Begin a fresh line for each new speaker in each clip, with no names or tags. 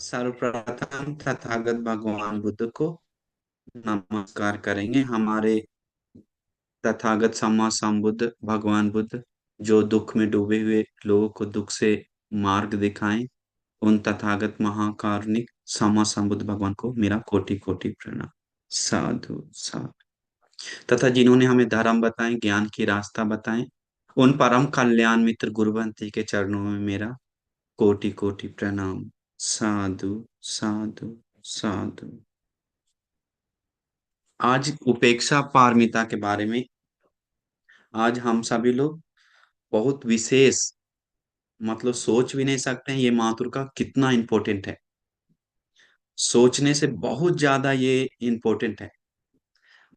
सर्वप्रथम तथागत भगवान बुद्ध को नमस्कार करेंगे। हमारे तथागत सम्मा संबुद्ध भगवान बुद्ध जो दुख में डूबे हुए लोगों को दुख से मार्ग दिखाएं, उन तथागत महाकारुणिक सम्मा संबुद्ध भगवान को मेरा कोटि कोटि प्रणाम। साधु साधु। तथा जिन्होंने हमें धर्म बताए, ज्ञान की रास्ता बताए, उन परम कल्याण मित्र गुरुवंती के चरणों में मेरा कोटि कोटि प्रणाम। साधु साधु साधु। आज उपेक्षा पारमिता के बारे में आज हम सभी लोग बहुत विशेष, मतलब सोच भी नहीं सकते हैं ये मातृ का कितना इम्पोर्टेंट है। सोचने से बहुत ज्यादा ये इम्पोर्टेंट है।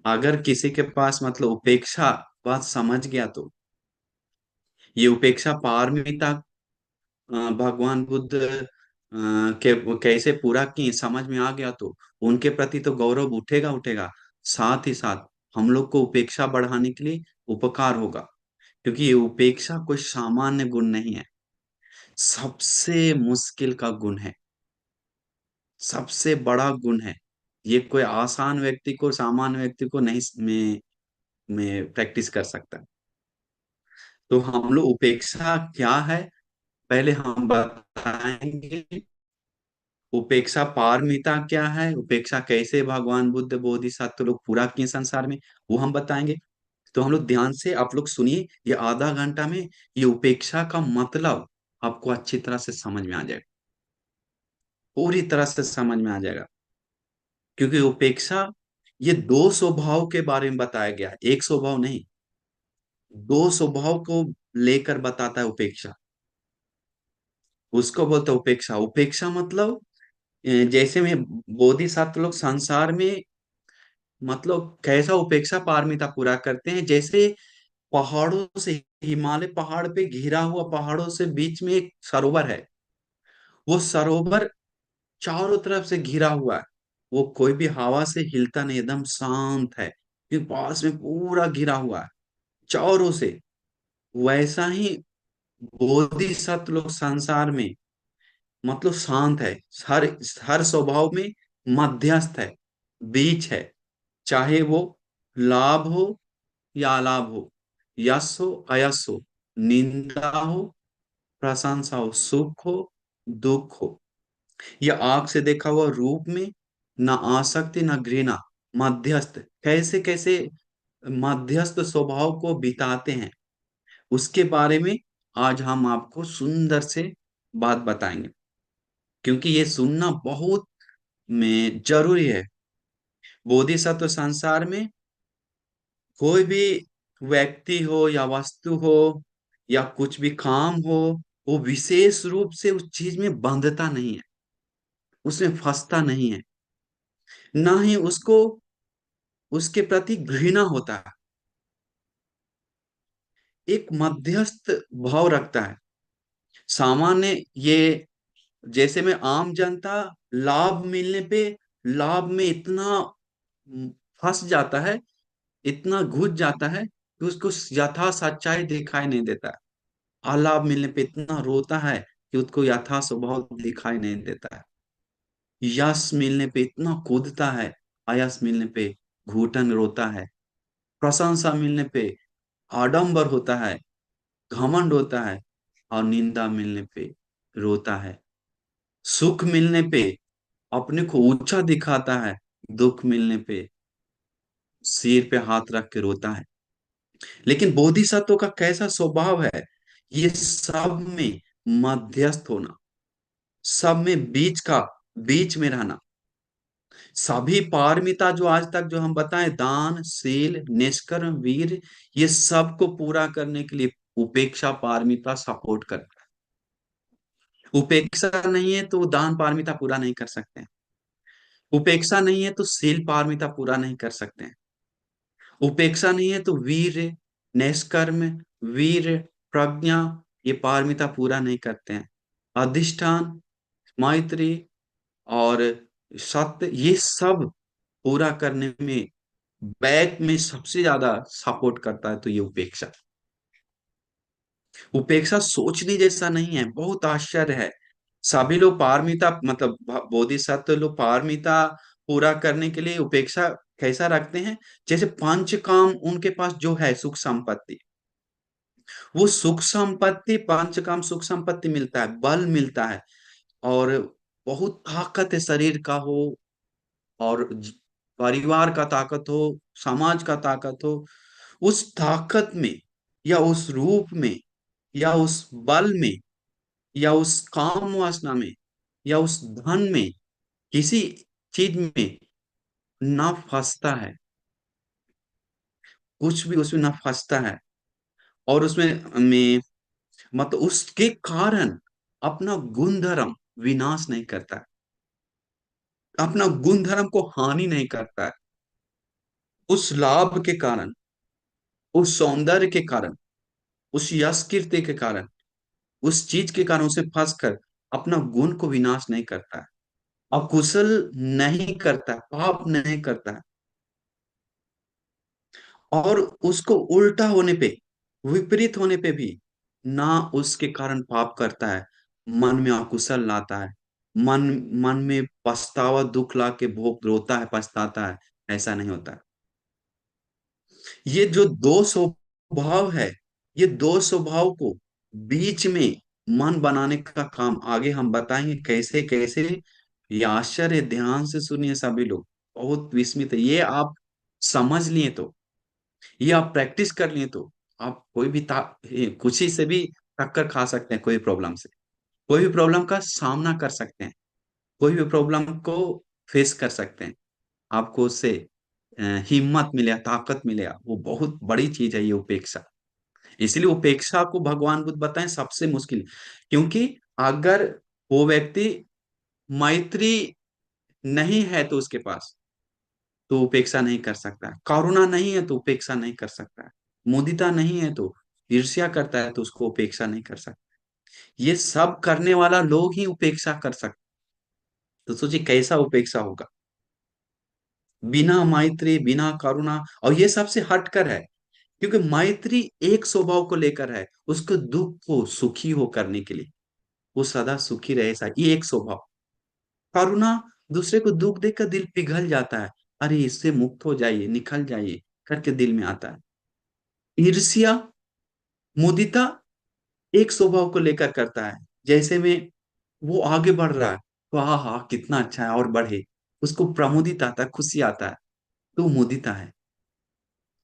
अगर किसी के पास मतलब उपेक्षा बात समझ गया तो ये उपेक्षा पारमिता भगवान बुद्ध के कैसे पूरा की समझ में आ गया तो उनके प्रति तो गौरव उठेगा उठेगा। साथ ही साथ हम लोग को उपेक्षा बढ़ाने के लिए उपकार होगा, क्योंकि ये उपेक्षा कोई सामान्य गुण नहीं है, सबसे मुश्किल का गुण है, सबसे बड़ा गुण है। ये कोई आसान व्यक्ति को, सामान्य व्यक्ति को नहीं में प्रैक्टिस कर सकता। तो हम लोग उपेक्षा क्या है पहले हम बताएंगे। उपेक्षा पारमिता क्या है, उपेक्षा कैसे भगवान बुद्ध बोधिसत्व लोग पूरा किए संसार में, वो हम बताएंगे। तो हम लोग ध्यान से आप लोग सुनिए, ये आधा घंटा में ये उपेक्षा का मतलब आपको अच्छी तरह से समझ में आ जाएगा, पूरी तरह से समझ में आ जाएगा। क्योंकि उपेक्षा ये दो स्वभाव के बारे में बताया गया है, एक स्वभाव नहीं, दो स्वभाव को लेकर बताता है उपेक्षा। उसको बोलते हैं उपेक्षा। उपेक्षा मतलब जैसे में बोधिसत्व लोग संसार में मतलब कैसा उपेक्षा पारमिता पूरा करते हैं। जैसे पहाड़ों से, हिमालय पहाड़ पे घिरा हुआ, पहाड़ों से बीच में एक सरोवर है, वो सरोवर चारों तरफ से घिरा हुआ है, वो कोई भी हवा से हिलता नहीं, एकदम शांत है, क्योंकि पास में पूरा घिरा हुआ है चारों से। वैसा ही बोधिसत्व लोग संसार में मतलब शांत है, हर हर स्वभाव में मध्यस्थ है, बीच है। चाहे वो लाभ हो या अलाभ हो, यश हो अयश हो, निंदा हो प्रशंसा हो, सुख हो दुख हो, या आंख से देखा हुआ रूप में न आसक्ति न घृणा, मध्यस्थ कैसे कैसे मध्यस्थ स्वभाव को बिताते हैं, उसके बारे में आज हम आपको सुंदर से बात बताएंगे। क्योंकि ये सुनना बहुत में जरूरी है। बोधिसत्व संसार में कोई भी व्यक्ति हो या वस्तु हो या कुछ भी काम हो, वो विशेष रूप से उस चीज में बंधता नहीं है, उसमें फंसता नहीं है, ना ही उसको उसके प्रति घृणा होता है। एक मध्यस्थ भाव रखता है। सामान्य ये, जैसे में आम जनता लाभ मिलने पे लाभ में इतना फंस जाता है, इतना घुस जाता है कि उसको यथा सच्चाई दिखाई नहीं देता है। अलाभ मिलने पे इतना रोता है कि उसको यथा स्वभाव दिखाई नहीं देता है। यश मिलने पे इतना कूदता है, आयस मिलने पे घुटन रोता है। प्रशंसा मिलने पे आडंबर होता है, घमंड होता है, और निंदा मिलने पे रोता है। सुख मिलने पे अपने को ऊंचा दिखाता है, दुख मिलने पे सिर पे हाथ रख के रोता है। लेकिन बोधिसत्व का कैसा स्वभाव है, ये सब में मध्यस्थ होना, सब में बीच का, बीच में रहना। सभी पारमिता जो आज तक जो हम बताएं, दान शील निष्कर्म वीर, ये सब को पूरा करने के लिए उपेक्षा पारमिता सपोर्ट करता है। उपेक्षा नहीं है तो दान पारमिता पूरा नहीं कर सकते हैं। उपेक्षा नहीं है तो शील पारमिता पूरा नहीं कर सकते हैं। उपेक्षा नहीं है तो वीर निष्कर्म वीर प्रज्ञा, ये पारमिता पूरा नहीं करते हैं। अधिष्ठान मैत्री और सत्य, ये सब पूरा करने में बैक में सबसे ज्यादा सपोर्ट करता है तो ये उपेक्षा। उपेक्षा सोचने जैसा नहीं है, बहुत आश्चर्य है। सभी लोग पारमिता मतलब बोधिसत्व लोग पारमिता पूरा करने के लिए उपेक्षा कैसा रखते हैं? जैसे पंच काम उनके पास जो है, सुख संपत्ति, वो सुख संपत्ति, पंच काम सुख संपत्ति मिलता है, बल मिलता है, और बहुत ताकत है, शरीर का हो और परिवार का ताकत हो, समाज का ताकत हो, उस ताकत में या उस रूप में या उस बल में या उस काम वासना में या उस धन में, किसी चीज में ना फंसता है, कुछ भी उसमें ना फंसता है, और उसमें में मतलब उसके कारण अपना गुणधर्म विनाश नहीं करता है, अपना गुणधर्म को हानि नहीं करता है, उस लाभ के कारण, उस सौंदर्य के कारण, उस यश कीर्ति के कारण, उस चीज के कारण उसे फंस कर अपना गुण को विनाश नहीं करता है, अकुशल नहीं करता है, पाप नहीं करता है, और उसको उल्टा होने पे, विपरीत होने पे भी ना उसके कारण पाप करता है, मन में अकुशल लाता है, मन मन में पछतावा दुख ला के भोग रोता है, पछताता है, ऐसा नहीं होता। ये जो दो स्वभाव है, ये दो स्वभाव को बीच में मन बनाने का काम आगे हम बताएंगे कैसे कैसे। ये आश्चर्य, ध्यान से सुनिए सभी लोग, बहुत विस्मित है ये। आप समझ लिए तो, ये आप प्रैक्टिस कर लिए तो आप कोई भी कुछ ही से भी टक्कर खा सकते हैं, कोई प्रॉब्लम से, कोई भी प्रॉब्लम का सामना कर सकते हैं, कोई भी प्रॉब्लम को फेस कर सकते हैं। आपको उससे हिम्मत मिले, ताकत मिले, वो बहुत बड़ी चीज है ये उपेक्षा। इसलिए उपेक्षा को भगवान बुद्ध बताएं सबसे मुश्किल, क्योंकि अगर वो व्यक्ति मैत्री नहीं है तो उसके पास, तो उपेक्षा नहीं कर सकता है, करुणा नहीं है तो उपेक्षा नहीं कर सकता है, मुदिता नहीं है तो, ईर्ष्या करता है तो उसको उपेक्षा नहीं कर सकता। ये सब करने वाला लोग ही उपेक्षा कर सकते। तो सोचिए कैसा उपेक्षा होगा, बिना मैत्री, बिना करुणा, और ये सबसे हटकर है, क्योंकि मैत्री एक स्वभाव को लेकर है, उसको दुख को सुखी हो करने के लिए, वो सदा सुखी रहे ऐसा, ये एक स्वभाव। करुणा, दूसरे को दुख देखकर दिल पिघल जाता है, अरे इससे मुक्त हो जाइए, निकल जाइए करके दिल में आता है। ईर्ष्या, मुदिता एक स्वभाव को लेकर करता है, जैसे में वो आगे बढ़ रहा है तो हाँ हाँ कितना अच्छा है और बढ़े, उसको प्रमुदित आता है, खुशी आता है, तो मुदिता है।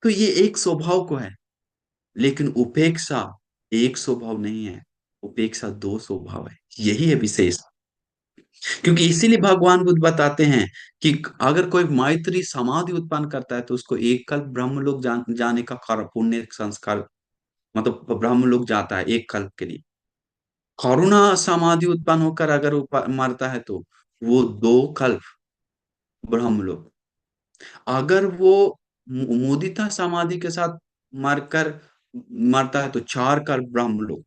तो ये एक स्वभाव को है, लेकिन उपेक्षा एक स्वभाव नहीं है, उपेक्षा दो स्वभाव है, यही है विशेष। क्योंकि इसीलिए भगवान बुद्ध बताते हैं कि अगर कोई मैत्री समाधि उत्पन्न करता है तो उसको एक कल्प ब्रह्मलोक जाने का पुण्य संस्कार, मतलब ब्रह्मलोक जाता है एक कल्प के लिए। करुणा समाधि उत्पन्न होकर अगर मरता है तो वो दो कल्प ब्रह्मलोक। अगर वो मुदिता समाधि के साथ मरकर मरता है तो चार कल्प ब्रह्मलोक।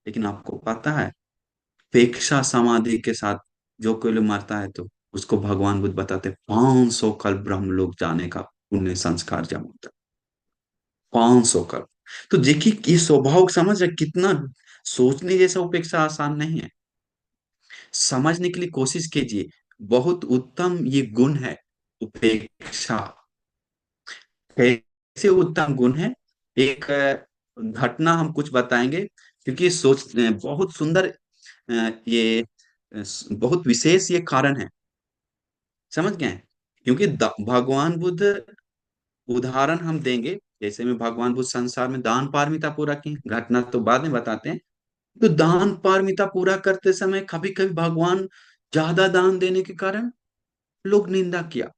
लेकिन आपको पता है, उपेक्षा समाधि के साथ जो कोई लोग मरता है तो उसको भगवान बुद्ध बताते 500 कल्प ब्रह्मलोक जाने का पुण्य संस्कार जब होता है, 500 कल्प। तो देखिए ये स्वभाव समझ है कितना, सोचने जैसा उपेक्षा आसान नहीं है, समझने के लिए कोशिश कीजिए। बहुत उत्तम ये गुण है उपेक्षा। कैसे उत्तम गुण है, एक घटना हम कुछ बताएंगे, क्योंकि सोच बहुत सुंदर, ये बहुत विशेष ये कारण है, समझ गए? क्योंकि भगवान बुद्ध, उदाहरण हम देंगे, जैसे में भगवान बुद्ध संसार में दान पारमिता पूरा की, घटना तो बाद में बताते हैं। तो दान पारमिता पूरा करते समय कभी कभी भगवान ज्यादा दान देने के कारण लोग निंदा किया,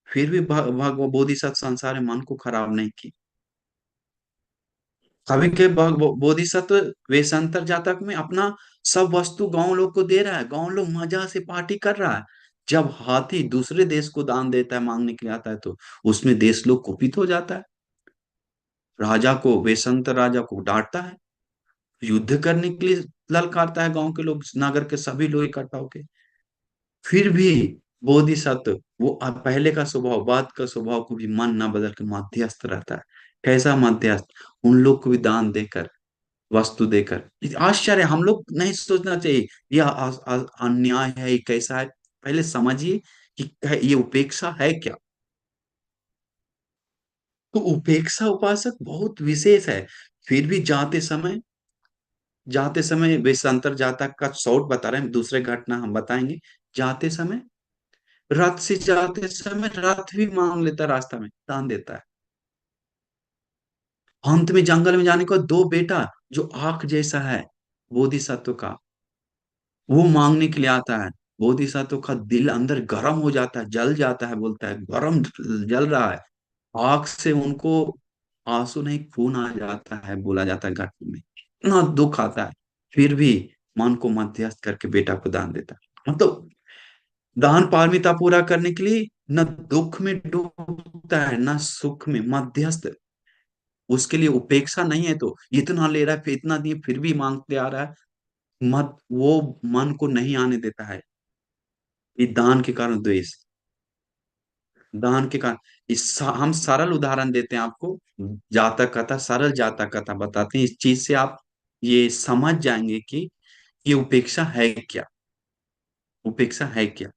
फिर भी भगवान बोधिसत्व संसार में मन को खराब नहीं की। कभी के बोधिसत्व वेशांतर जातक में अपना सब वस्तु गांव लोग को दे रहा है, गांव लोग मजा से पार्टी कर रहा है। जब हाथी दूसरे देश को दान देता है, मांगने के लिए आता है, तो उसमें देश लोग कुपित हो जाता है, राजा को, वेशांतर राजा को डांटता है, युद्ध करने के लिए ललकारता है, गांव के लोग, नगर के सभी लोग इकट्ठा होके। फिर भी बोधिसत्व वो पहले का स्वभाव, बाद का स्वभाव को भी मन ना बदल के मध्यस्थ रहता है। कैसा मध्यस्थ? उन लोग को भी दान देकर वस्तु देकर। आश्चर्य, हम लोग नहीं सोचना चाहिए यह अन्याय है, ये कैसा है। पहले समझिए कि ये उपेक्षा है क्या। तो उपेक्षा उपासक बहुत विशेष है। फिर भी जाते समय वेशांतर जातक का शॉर्ट बता रहे हैं, दूसरे घटना हम बताएंगे। जाते समय, रथ से जाते समय रथ भी मांग लेता, रास्ता में दान देता है। अंत में जंगल में जाने को दो बेटा, जो आग जैसा है बोधिसत्व का, वो मांगने के लिए आता है। बोधिसत्व का दिल अंदर गर्म हो जाता है, जल जाता है, बोलता है गर्म, जल रहा है। आग से उनको आंसू नहीं खून आ जाता है, बोला जाता है घटना में। इतना दुख आता है, फिर भी मन को मध्यस्थ करके बेटा को दान देता है। मतलब दान पारमिता पूरा करने के लिए न दुख में डूबता है न सुख में, मध्यस्थ। उसके लिए उपेक्षा नहीं है, तो इतना ले रहा है, फिर इतना दिए फिर भी मांगते आ रहा है। मत वो मन को नहीं आने देता है। ये दान के कारण द्वेष, दान के कारण हम सरल उदाहरण देते हैं आपको। जातक कथा, सरल जातक कथा बताते हैं। इस चीज से आप ये समझ जाएंगे कि ये उपेक्षा है क्या, उपेक्षा है क्या।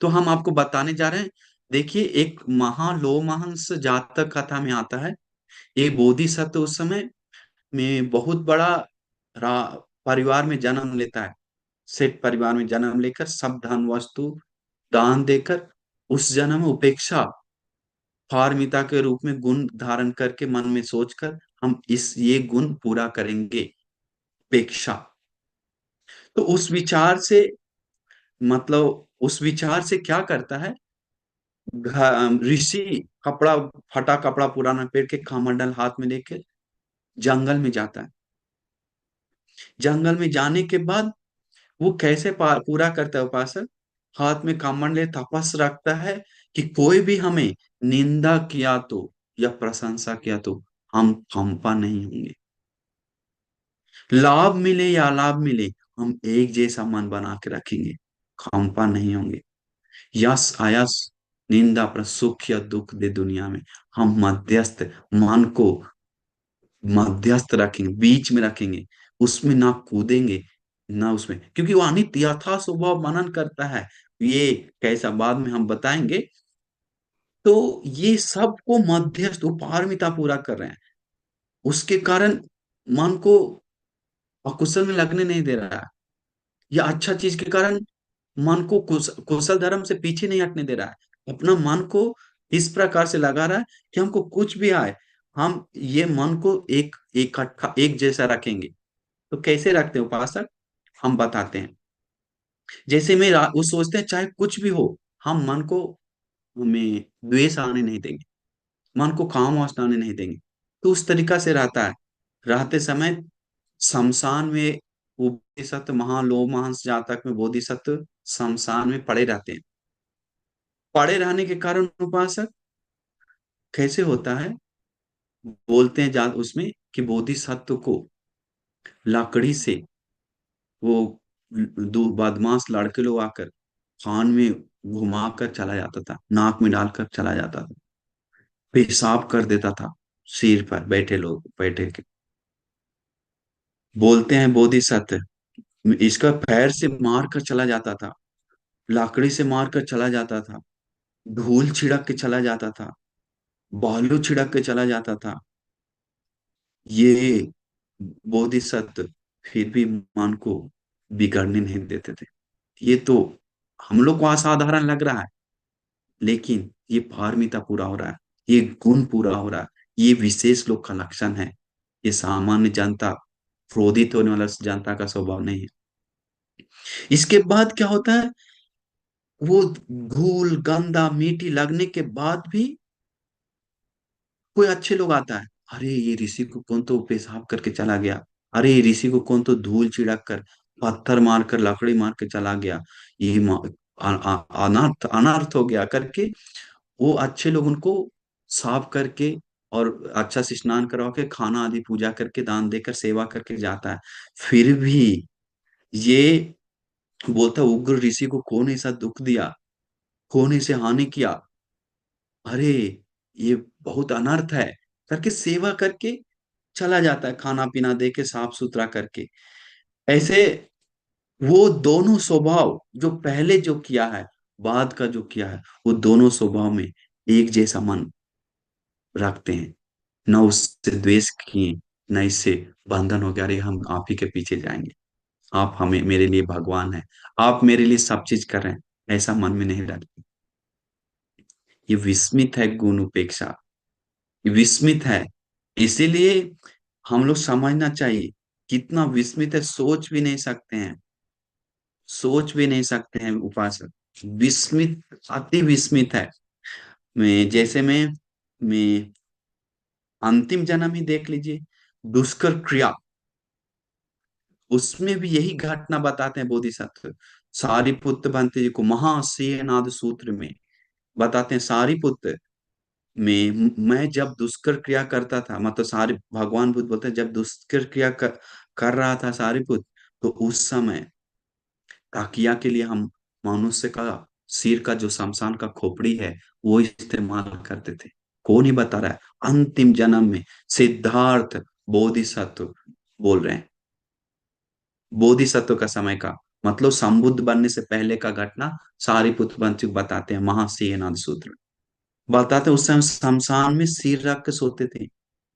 तो हम आपको बताने जा रहे हैं। देखिए, एक महालोमहंस जातक कथा में आता है। एक बोधिसत्व उस समय में बहुत बड़ा परिवार में जन्म लेता है। सेठ परिवार में जन्म लेकर सब धन वस्तु दान देकर, उस जन्म में उपेक्षा पारमिता के रूप में गुण धारण करके मन में सोचकर हम इस ये गुण पूरा करेंगे, उपेक्षा। तो उस विचार से, मतलब उस विचार से क्या करता है, ऋषि कपड़ा, फटा कपड़ा पुराना पेड़ के कमंडल हाथ में लेके जंगल में जाता है। जंगल में जाने के बाद वो कैसे पूरा करता है उपासक, हाथ में कमंडल तपस रखता है कि कोई भी हमें निंदा किया तो या प्रशंसा किया तो हम कंपा नहीं होंगे। लाभ मिले या अलाभ मिले, हम एक जैसा मन बना के रखेंगे, कंपा नहीं होंगे। यस आयस, निंदा पर सुख या दुख दे दुनिया में, हम मध्यस्थ मन को मध्यस्थ रखेंगे, बीच में रखेंगे। उसमें ना कूदेंगे ना उसमें, क्योंकि वो अनित्य यथा स्वभाव मनन करता है। ये कैसा बाद में हम बताएंगे। तो ये सबको मध्यस्थ, वो पारमिता पूरा कर रहे हैं। उसके कारण मन को अकुशल में लगने नहीं दे रहा है, या अच्छा चीज के कारण मन को कुशल धर्म से पीछे नहीं हटने दे रहा है। अपना मन को इस प्रकार से लगा रहा है कि हमको कुछ भी आए, हम ये मन को एक इकट्ठा एक जैसा रखेंगे। तो कैसे रखते हैं उपासक, हम बताते हैं। जैसे में वो सोचते हैं चाहे कुछ भी हो, हम मन को में द्वेष आने नहीं देंगे, मन को काम वासना आने नहीं देंगे। तो उस तरीका से रहता है। रहते समय शमशान में, वो बोधिसत्व महालोमहंस जातक में बोधिसत्व शमशान में पड़े रहते हैं। पड़े रहने के कारण उपासक कैसे होता है, बोलते हैं उसमें कि बोधिसत्व को लकड़ी से वो दो बदमाश लड़के लोग आकर कान में घुमा कर चला जाता था, नाक में डालकर चला जाता था, पेशाब कर देता था सिर पर बैठे लोग बैठे के। बोलते हैं बोधिसत्व इसका पैर से मार कर चला जाता था, लकड़ी से मार कर चला जाता था, धूल छिड़क के चला जाता था, बालू छिड़क के चला जाता था। ये बोधिसत्व फिर भी मन को बिगड़ने नहीं देते थे। ये तो हम लोग को असाधारण लग रहा है, लेकिन ये पारमिता पूरा हो रहा है, ये गुण पूरा हो रहा है। ये विशेष लोग का लक्षण है। ये सामान्य जनता, क्रोधित होने वाला जनता का स्वभाव नहीं है। इसके बाद क्या होता है, वो धूल गंदा मिट्टी लगने के बाद भी कोई अच्छे लोग आता है। अरे ये ऋषि को कौन तो पेशाब करके चला गया, अरे ये ऋषि को कौन तो धूल छिड़क कर, पत्थर मार कर, लकड़ी मार के चला गया, ये अनर्थ अनर्थ हो गया करके। वो अच्छे लोग उनको साफ करके और अच्छा से स्नान करवा के खाना आदि पूजा करके दान देकर सेवा करके जाता है। फिर भी ये बोलता है, उग्र ऋषि को कौन ऐसा दुख दिया, कौन ऐसे हानि किया, अरे ये बहुत अनर्थ है करके सेवा करके चला जाता है खाना पीना दे के साफ सुथरा करके। ऐसे वो दोनों स्वभाव जो पहले जो किया है, बाद का जो किया है, वो दोनों स्वभाव में एक जैसा मन रखते हैं। न उससे द्वेष किए, न इससे बंधन हो गया, अरे हम आप ही के पीछे जाएंगे, आप हमें मेरे लिए भगवान है, आप मेरे लिए सब चीज कर रहे हैं, ऐसा मन में नहीं रखते। ये विस्मित है गुण उपेक्षा, ये विस्मित है। इसीलिए हम लोग समझना चाहिए कितना विस्मित है, सोच भी नहीं सकते हैं, सोच भी नहीं सकते हैं उपासक। विस्मित, अति विस्मित है। मैं अंतिम जन्म ही देख लीजिए, दुष्कर क्रिया, उसमें भी यही घटना बताते हैं बोधिसत्व। सारिपुत्र भंते जी को महासेनाद सूत्र में बताते हैं, सारिपुत्र मैं जब दुष्कर क्रिया करता था, मतलब सारे भगवान बुद्ध बोलते हैं जब दुष्कर क्रिया कर रहा था सारिपुत्र, तो उस समय ताकिया के लिए हम मनुष्य का सिर का जो शमशान का खोपड़ी है वो इस्तेमाल करते थे। कौन ही बता रहा है? अंतिम जन्म में सिद्धार्थ बोधिसत्व बोल रहे हैं, बोधिसत्व का समय का, मतलब संबुद्ध बनने से पहले का घटना सारिपुत्र पंचुक बताते हैं महासिंहनाद सूत्र में। बताते हैं उस समय शमशान में सिर रख के सोते थे,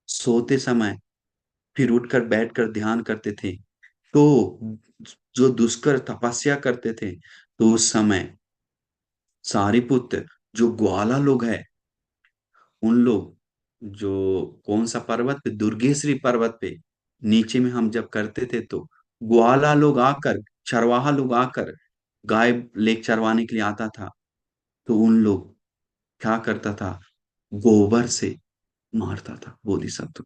सोते समय फिर उठकर बैठकर ध्यान करते थे। तो जो दुष्कर तपस्या करते थे, तो उस समय सारिपुत्र जो ग्वाला लोग है, उन लोग जो कौन सा पर्वत पे, दुर्गेश्वरी पर्वत पे नीचे में हम जब करते थे, तो ग्वाला लोग आकर, चरवाहा लोग आकर गाय ले चरवाने के लिए आता था, तो उन लोग क्या करता था, गोबर से मारता था बोधिसत्व।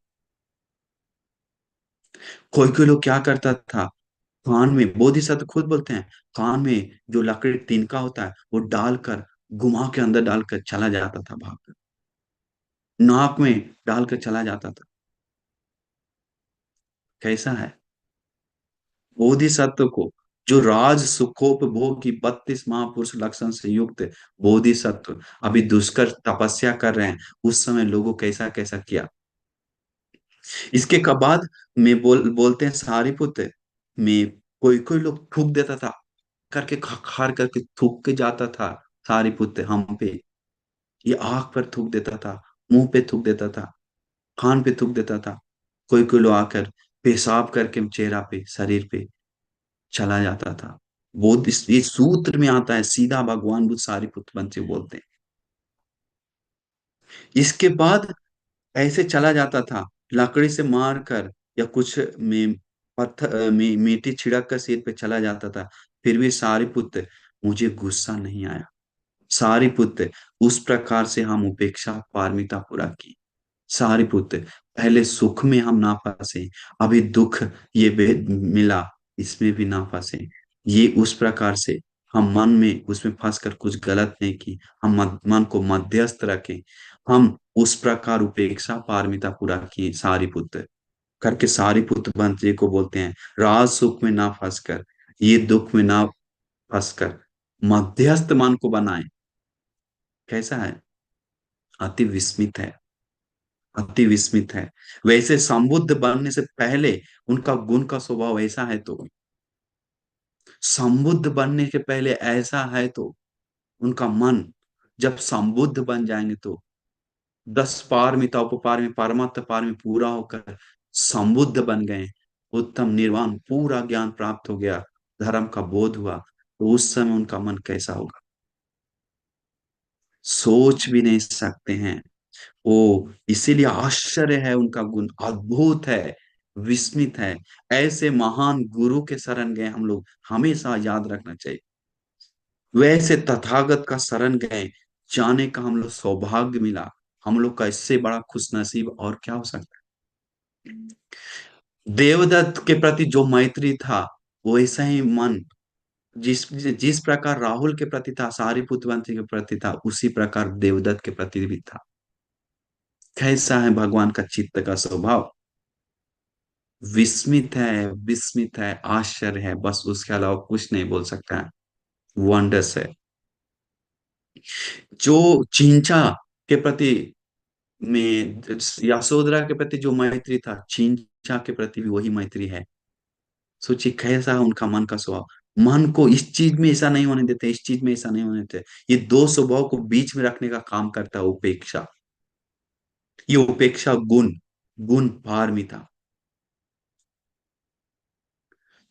कोई कोई लोग क्या करता था, कान में, बोधिसत्व खुद बोलते हैं, कान में जो लकड़ी तिनका होता है वो डालकर, गुहा के अंदर डालकर चला जाता था भागकर, नाक में डालकर चला जाता था। कैसा है बोधिसत्व को, जो राज सुखोपभोग की 32 महापुरुष लक्षण से युक्त बोधिसत्व अभी दुष्कर तपस्या कर रहे हैं, उस समय लोगों कैसा कैसा किया। इसके बाद में बोलते हैं सारिपुत्र में कोई कोई लोग थूक देता था, करके खार करके थूक के जाता था सारिपुत्र हम पे। ये आंख पर थूक देता था, मुंह पे थूक देता था, कान पे थूक देता था। कोई कोई लोग आकर पेशाब करके चेहरा पे, शरीर पे चला जाता था। वो ये सूत्र में आता है, सीधा भगवान बुद्ध सारिपुत्र पंच बोलते हैं। इसके बाद ऐसे चला जाता था, लकड़ी से मार कर या कुछ में पत्थर में मिट्टी छिड़क कर सिर पे चला जाता था, फिर भी सारिपुत्र मुझे गुस्सा नहीं आया। सारिपुत्र उस प्रकार से हम उपेक्षा पारमिता पूरा की। सारिपुत्र पहले सुख में हम ना फंसे, अभी दुख ये मिला, इसमें भी ना फंसे। ये उस प्रकार से हम मन में उसमें फंस कर कुछ गलत नहीं की, हम मन को मध्यस्थ रखें, हम उस प्रकार उपेक्षा पारमिता पूरा किए सारिपुत्र करके। सारिपुत्र मंत्री को बोलते हैं राज सुख में ना फंसकर, ये दुख में ना फंसकर मध्यस्थ मन को बनाए। कैसा है? अति विस्मित है, अति विस्मित है। वैसे संबुद्ध बनने से पहले उनका गुण का स्वभाव ऐसा है, तो संबुद्ध बनने के पहले ऐसा है, तो उनका मन जब संबुद्ध बन जाएंगे तो 10 पारमिता उपपार में परमात्म पार में पूरा होकर संबुद्ध बन गए, उत्तम निर्वाण पूरा ज्ञान प्राप्त हो गया, धर्म का बोध हुआ, तो उस समय उनका मन कैसा होगा, सोच भी नहीं सकते हैं। ओ, इसीलिए आश्चर्य है, उनका गुण अद्भुत है, विस्मित है। ऐसे महान गुरु के शरण गए हम लोग, हमेशा याद रखना चाहिए। वैसे तथागत का शरण गए, जाने का हम लोग सौभाग्य मिला, हम लोग का इससे बड़ा खुशनसीब और क्या हो सकता है। देवदत्त के प्रति जो मैत्री था, वैसा ही मन जिस जिस प्रकार राहुल के प्रति था, सारिपुत्र वंशी के प्रति था, उसी प्रकार देवदत्त के प्रति भी था। कैसा है भगवान का चित्त का स्वभाव, विस्मित है, विस्मित है, आश्चर्य है, बस उसके अलावा कुछ नहीं बोल सकता है। वंडर्स है। जो चिंचा के प्रति में यशोधरा के प्रति जो मैत्री था, चिंचा के प्रति भी वही मैत्री है। सोचिए कैसा है उनका मन का स्वभाव। मन को इस चीज में ऐसा नहीं होने देते, इस चीज में ऐसा नहीं होने देते। ये दो स्वभाव को बीच में रखने का काम करता है उपेक्षा। ये उपेक्षा गुण, गुण पारमिता।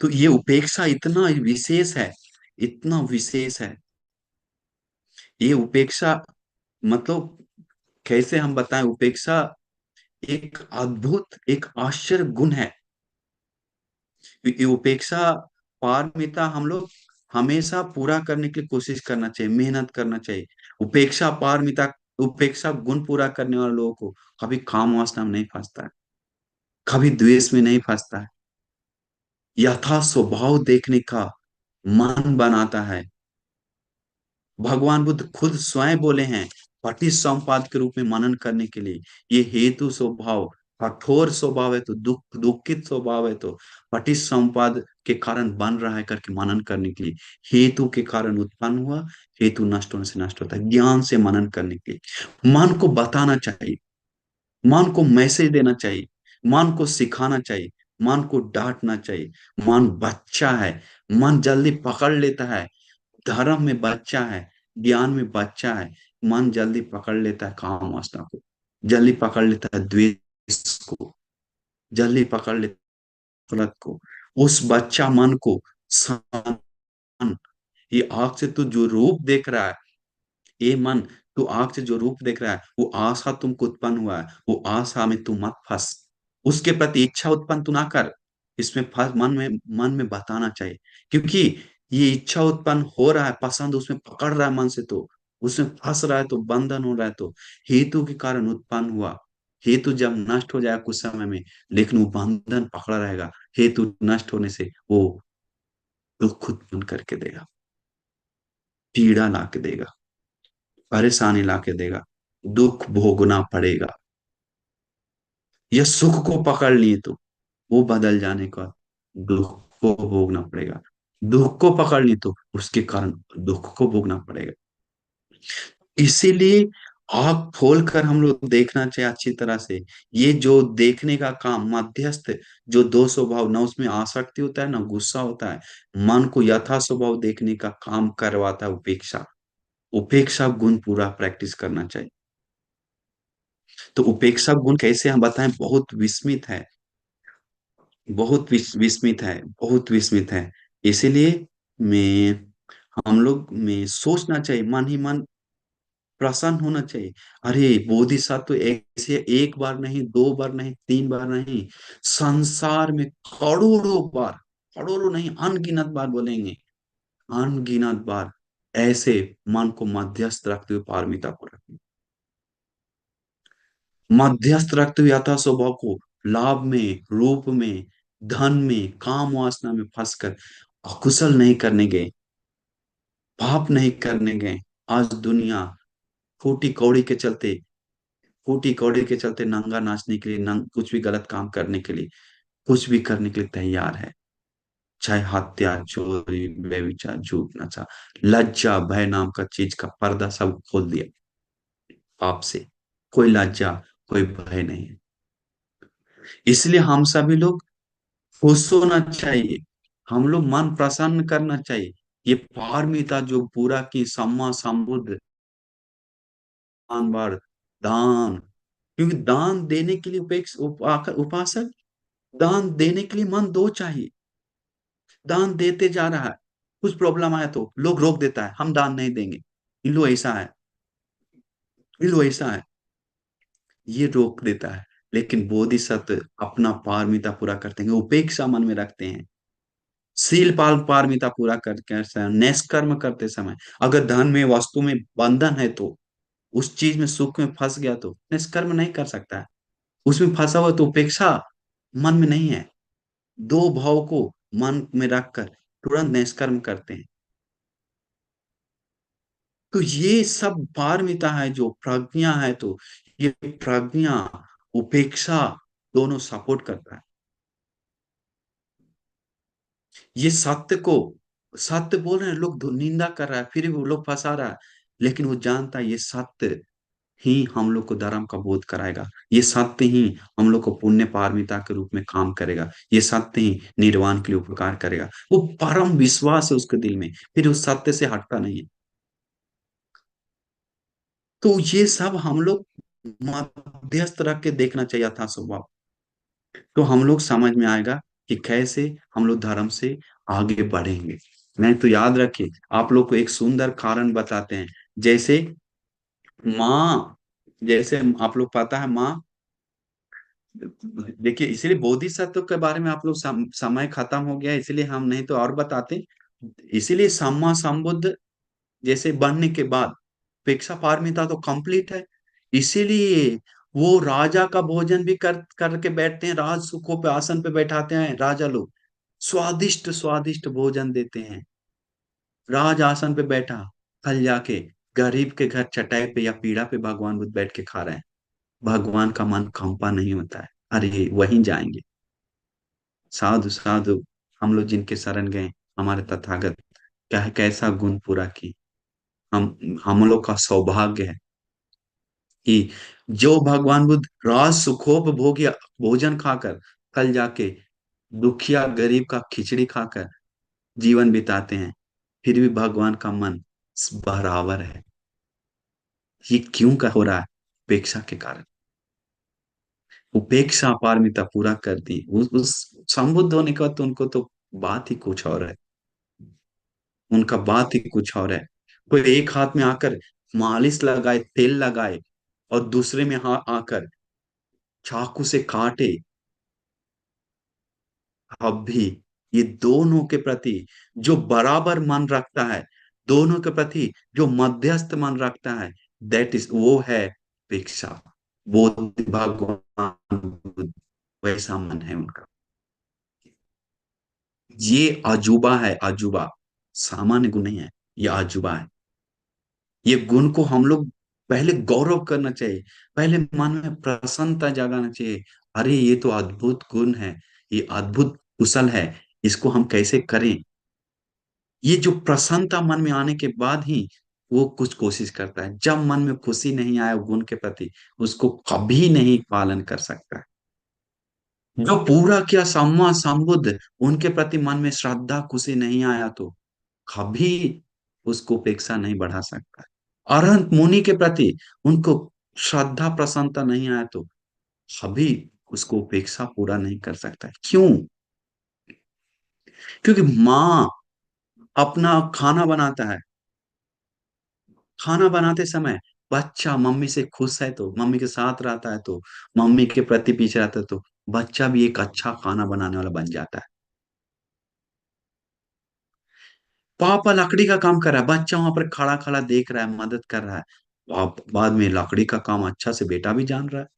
तो ये उपेक्षा इतना विशेष है, इतना विशेष है। ये उपेक्षा मतलब कैसे हम बताएं, उपेक्षा एक अद्भुत, एक आश्चर्य गुण है। ये उपेक्षा पारमिता हम लोग हमेशा पूरा करने की कोशिश करना चाहिए, मेहनत करना चाहिए। उपेक्षा पारमिता, उपेक्षा गुण पूरा करने वाले लोगों को कभी काम वासना में नहीं फंसता है, कभी द्वेष में नहीं फंसता है, यथा स्वभाव देखने का मन बनाता है। भगवान बुद्ध खुद स्वयं बोले हैं पटिसमुप्पाद के रूप में मनन करने के लिए। ये हेतु स्वभाव, कठोर स्वभाव है तो दुख, दुखित स्वभाव है तो पटिसमुप्पाद के कारण बन रहा है करके मनन करने के लिए। हेतु के कारण उत्पन्न हुआ, हेतु नष्ट होने से नष्ट होता है, ज्ञान से मनन करने के लिए। मन को बताना चाहिए, मन को मैसेज देना चाहिए, मन को सिखाना चाहिए, मन को डांटना चाहिए। मन बच्चा है, मन जल्दी पकड़ लेता है। धर्म में बच्चा है, ज्ञान में बच्चा है। मन जल्दी पकड़ लेता है काम वासना को, जल्दी पकड़ लेता है द्वेष को, जल्दी पकड़ लेता है नफरत को। उस बच्चा मन को सन, ये आंख से तू जो रूप देख रहा है, ये मन, तू आंख से जो रूप देख रहा है वो आशा तुमको उत्पन्न हुआ है, वो आशा में तू मत फंस। उसके प्रति इच्छा उत्पन्न तू ना कर। इसमें फंस, मन में बताना चाहिए। क्योंकि ये इच्छा उत्पन्न हो रहा है, पसंद उसमें पकड़ रहा है मन से, तो उसमें फंस रहा है, तो बंधन हो रहा है, तो हेतु के कारण उत्पन्न हुआ। हेतु जब नष्ट हो जाएगा कुछ समय में, लेकिन वो बंधन पकड़ा रहेगा। हेतु नष्ट होने से वो दुख उत्पन्न करके देगा, पीड़ा ला के देगा, परेशानी ला के देगा, दुख भोगना पड़ेगा। या सुख को पकड़ लिए तो वो बदल जाने का दुख को भोगना पड़ेगा। दुख को पकड़ ली तो उसके कारण दुख को भोगना पड़ेगा। इसीलिए आँख खोल कर हम लोग देखना चाहिए अच्छी तरह से। ये जो देखने का काम मध्यस्थ, जो दो स्वभाव, ना उसमें आसक्ति होता है ना गुस्सा होता है, मन को यथा स्वभाव देखने का काम करवाता है उपेक्षा। उपेक्षा गुण पूरा प्रैक्टिस करना चाहिए। तो उपेक्षा गुण कैसे हम बताएं, बहुत विस्मित है, बहुत विस्मित है, बहुत विस्मित है। इसीलिए मैं, हम लोग में सोचना चाहिए, मन ही मन प्रसन्न होना चाहिए। अरे बोधिसत्व तो ऐसे एक बार नहीं, दो बार नहीं, तीन बार नहीं, संसार में करोड़ों बार, करोड़ों नहीं अनगिनत बार बोलेंगे, अनगिनत बार ऐसे मन को मध्यस्थ रखते हुए पारमिता को रखें, मध्यस्थ रखते हुए यथा स्वभाव को लाभ में, रूप में, धन में, काम वासना में फंसकर अकुशल नहीं करने गए, पाप नहीं करने गए। आज दुनिया फूटी कौड़ी के चलते, फूटी कौड़ी के चलते नंगा नाचने के लिए, कुछ भी गलत काम करने के लिए, कुछ भी करने के लिए तैयार है। चाहे हत्या, चोरी, व्यभिचार, झूठ, नशा, लज्जा भय नाम का चीज का पर्दा सब खोल दिया पाप से। कोई लज्जा, कोई भय नहीं है। इसलिए हम सभी लोग खुश होना चाहिए, हम लोग मन प्रसन्न करना चाहिए। ये पारमिता जो पूरा की सम्मा समृद्ध दान बार, दान, क्योंकि दान देने के लिए उपासक, दान देने के लिए मन दो चाहिए। दान देते जा रहा है, कुछ प्रॉब्लम आया तो लोग रोक देता है, हम दान नहीं देंगे, इन लो ऐसा है, इन लो ऐसा है, ये रोक देता है। लेकिन बोधिसत्व अपना पारमिता पूरा करते हैं, उपेक्षा मन में रखते हैं। शील पाल पारमिता पूरा करके निष्कर्म करते समय, अगर धन में, वस्तु में बंधन है तो, उस चीज में सुख में फंस गया तो निष्कर्म नहीं कर सकता है। उसमें फंसा हुआ तो उपेक्षा मन में नहीं है। दो भाव को मन में रखकर तुरंत निष्कर्म करते हैं। तो ये सब पारमिता है, जो प्रज्ञा है, तो ये प्रज्ञा, उपेक्षा दोनों सपोर्ट करता है। ये सत्य को, सत्य बोल रहे हैं लोग, निंदा कर रहा है, फिर भी वो लोग फंसा रहा है, लेकिन वो जानता है ये सत्य ही हम लोग को धर्म का बोध कराएगा। ये सत्य ही हम लोग को पुण्य पारमिता के रूप में काम करेगा। ये सत्य ही निर्वाण के लिए उपकार करेगा। वो परम विश्वास है उसके दिल में, फिर उस सत्य से हटता नहीं है। तो ये सब हम लोग मध्यस्थ रख के देखना चाहिए था स्वभाव। तो हम लोग समझ में आएगा कि कैसे हम लोग धर्म से आगे बढ़ेंगे। नहीं तो याद रखिए, आप लोग को एक सुंदर कारण बताते हैं। जैसे माँ, जैसे आप लोग पता है माँ, देखिए इसीलिए बोधिसत्व के बारे में आप लोग समय खत्म हो गया, इसलिए हम नहीं तो और बताते। इसीलिए सम्मा संबुद्ध जैसे बनने के बाद भिक्षा पारमिता तो कंप्लीट है। इसीलिए वो राजा का भोजन भी कर करके बैठते हैं, राज सुखों पे आसन पे बैठाते हैं राजा लोग, स्वादिष्ट स्वादिष्ट भोजन देते हैं। राज आसन पे बैठा, कल जाके गरीब के घर चटाई पे या पीढ़ा पे भगवान बुद्ध बैठ के खा रहे हैं। भगवान का मन कंपा नहीं होता है, अरे वहीं जाएंगे। साधु साधु, हम लोग जिनके शरण गए, हमारे तथागत क्या कैसा गुण पूरा की। हम लोग का सौभाग्य है कि जो भगवान बुद्ध राज सुखोपभोग्य भोजन खाकर कल जाके दुखिया गरीब का खिचड़ी खाकर जीवन बिताते हैं, फिर भी भगवान का मन बराबर है। ये क्यों का हो रहा है? उपेक्षा के कारण। उपेक्षा पारमिता पूरा कर दी, उस संबुद्ध होने के बाद तो उनको तो बात ही कुछ और है। उनका बात ही कुछ और है। कोई एक हाथ में आकर मालिश लगाए, तेल लगाए, और दूसरे में आकर चाकू से काटे, अब भी ये दोनों के प्रति जो बराबर मन रखता है, दोनों के प्रति जो मध्यस्थ मन रखता है, दैट इज वो है भिक्षा। वो भगवान बुद्ध, वैसा मन है उनका। ये अजूबा है, अजूबा, सामान्य गुण नहीं है, ये अजूबा है। ये गुण को हम लोग पहले गौरव करना चाहिए, पहले मन में प्रसन्नता जगाना चाहिए। अरे ये तो अद्भुत गुण है, ये अद्भुत कुशल है, इसको हम कैसे करें। ये जो प्रसन्नता मन में आने के बाद ही वो कुछ कोशिश करता है। जब मन में खुशी नहीं आया गुण के प्रति, उसको कभी नहीं पालन कर सकता है। जो पूरा किया सम्मा संबुद्ध, उनके प्रति मन में श्रद्धा खुशी नहीं आया तो कभी उसको उपेक्षा नहीं बढ़ा सकता। अरहंत मुनि के प्रति उनको श्रद्धा प्रसन्नता नहीं आया तो कभी उसको उपेक्षा पूरा नहीं कर सकता है। क्यों? क्योंकि माँ अपना खाना बनाता है, खाना बनाते समय बच्चा मम्मी से खुश है तो, मम्मी के साथ रहता है तो, मम्मी के प्रति पीछे रहता है तो बच्चा भी एक अच्छा खाना बनाने वाला बन जाता है। पापा लकड़ी का काम कर रहा है, बच्चा वहां पर खड़ा खड़ा देख रहा है, मदद कर रहा है। बाद में लकड़ी का काम अच्छा से बेटा भी जान रहा है।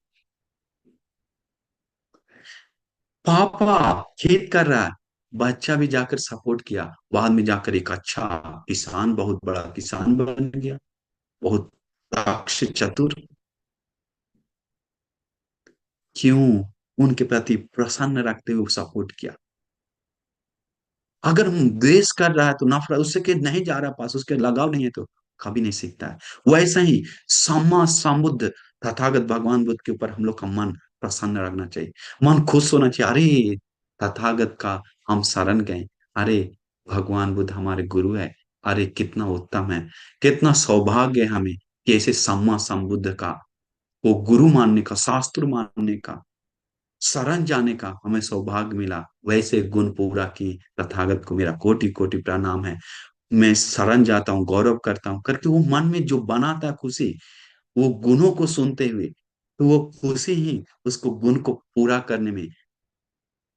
पापा खेत कर रहा है, बच्चा भी जाकर सपोर्ट किया, बाद में जाकर एक अच्छा किसान, बहुत बड़ा किसान बन गया, बहुत दक्ष चतुर। क्यों? उनके प्रति प्रसन्न रखते हुए सपोर्ट किया। अगर हम द्वेष कर रहा है तो नफरत उससे के नहीं जा रहा पास, उसके लगाव नहीं है तो कभी नहीं सीखता है। वैसे ही सम्मा संबुद्ध तथागत भगवान बुद्ध के ऊपर हम लोग का मन प्रसन्न रखना चाहिए, मन खुश होना चाहिए। अरे तथागत का हम शरण गए, अरे भगवान बुद्ध हमारे गुरु है, अरे कितना उत्तम है, कितना सौभाग्य है हमें कि ऐसे सम्मा संबुद्ध का, वो गुरु मानने का, शास्त्र मानने का, शरण जाने का हमें सौभाग्य मिला। वैसे गुण पूरा की तथागत को मेरा कोटि कोटि प्रणाम है। मैं शरण जाता हूँ, गौरव करता हूँ, करके वो मन में जो बनाता है खुशी, वो गुणों को सुनते हुए, तो वो खुशी ही उसको गुण को पूरा करने में,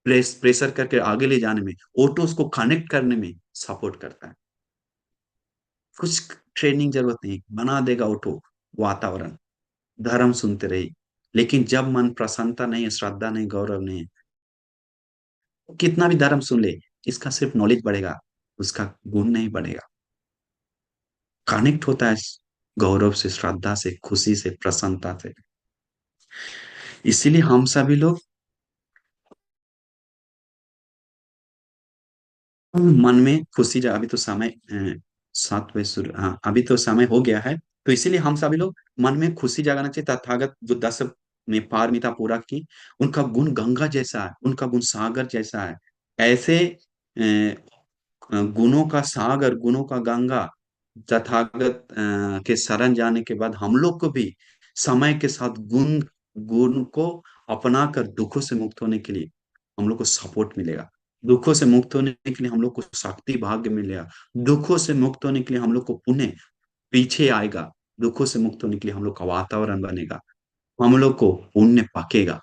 प्रेशर करके आगे ले जाने में, ऑटो उसको कनेक्ट करने में सपोर्ट करता है। कुछ ट्रेनिंग जरूरत नहीं, बना देगा ऑटो वातावरण। धर्म सुनते रहिए, लेकिन जब मन प्रसन्नता नहीं है, श्रद्धा नहीं, गौरव नहीं है, कितना भी धर्म सुन ले, इसका सिर्फ नॉलेज बढ़ेगा, उसका गुण नहीं बढ़ेगा। कनेक्ट होता है गौरव से, श्रद्धा से, खुशी से, प्रसन्नता से। इसीलिए हम सभी लोग मन में खुशी अभी तो समय 7 बजे शुरू, हाँ अभी तो समय हो गया है। तो इसीलिए हम सभी लोग मन में खुशी जगाना चाहिए। तथागत जो 10 में पारमिता पूरा की, उनका गुण गंगा जैसा है, उनका गुण सागर जैसा है। ऐसे गुणों का सागर, गुणों का गंगा तथागत के शरण जाने के बाद हम लोग को भी समय के साथ गुण गुण को अपना कर दुखों से मुक्त होने के लिए हम लोग को सपोर्ट मिलेगा। दुखों से मुक्त होने के लिए हम लोग को शक्ति भाग्य मिलेगा। दुखों से मुक्त होने के लिए हम लोग को पुण्य पीछे आएगा। दुखों से मुक्त होने के लिए हम लोग का वातावरण बनेगा, हम लोग को पुण्य पकेगा।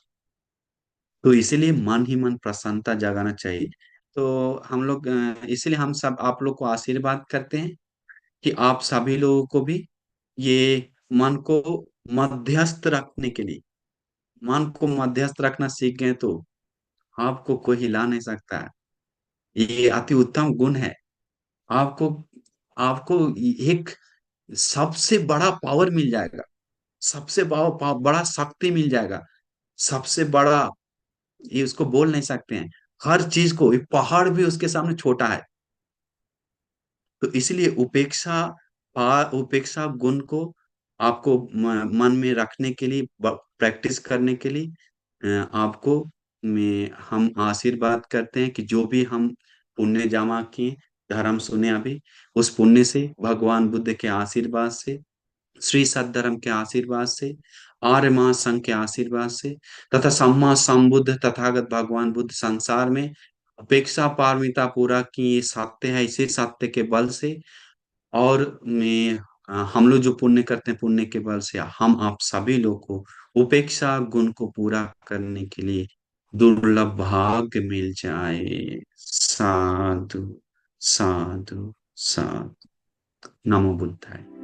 तो इसीलिए मन ही मन प्रसन्नता जगाना चाहिए। तो हम लोग इसीलिए हम सब आप लोग को आशीर्वाद करते हैं कि आप सभी लोगों को भी ये मन को मध्यस्थ रखने के लिए, मन को मध्यस्थ रखना सीख गए तो आपको कोई हिला नहीं सकता है। ये अति उत्तम गुण है। आपको आपको एक सबसे बड़ा पावर मिल जाएगा, सबसे बड़ा शक्ति मिल जाएगा, सबसे बड़ा, ये उसको बोल नहीं सकते हैं। हर चीज को, ये पहाड़ भी उसके सामने छोटा है। तो इसलिए उपेक्षा गुण को आपको मन में रखने के लिए, प्रैक्टिस करने के लिए आपको हम आशीर्वाद करते हैं कि जो भी हम पुण्य जमा किए, धर्म सुने अभी, उस पुण्य से, भगवान बुद्ध के आशीर्वाद से, श्री सद्धर्म के आशीर्वाद से, आर्य महासंघ के आशीर्वाद से, तथा सम्मा संबुद्ध तथागत भगवान बुद्ध संसार में उपेक्षा पारमिता पूरा की ये सत्य है, इसी सत्य के बल से और मैं हम लोग जो पुण्य करते हैं, पुण्य के बल से हम आप सभी लोग को उपेक्षा गुण को पूरा करने के लिए दुर्लभ भाग्य मिल जाए। साधु साधु साधु। नमो बुद्धाय।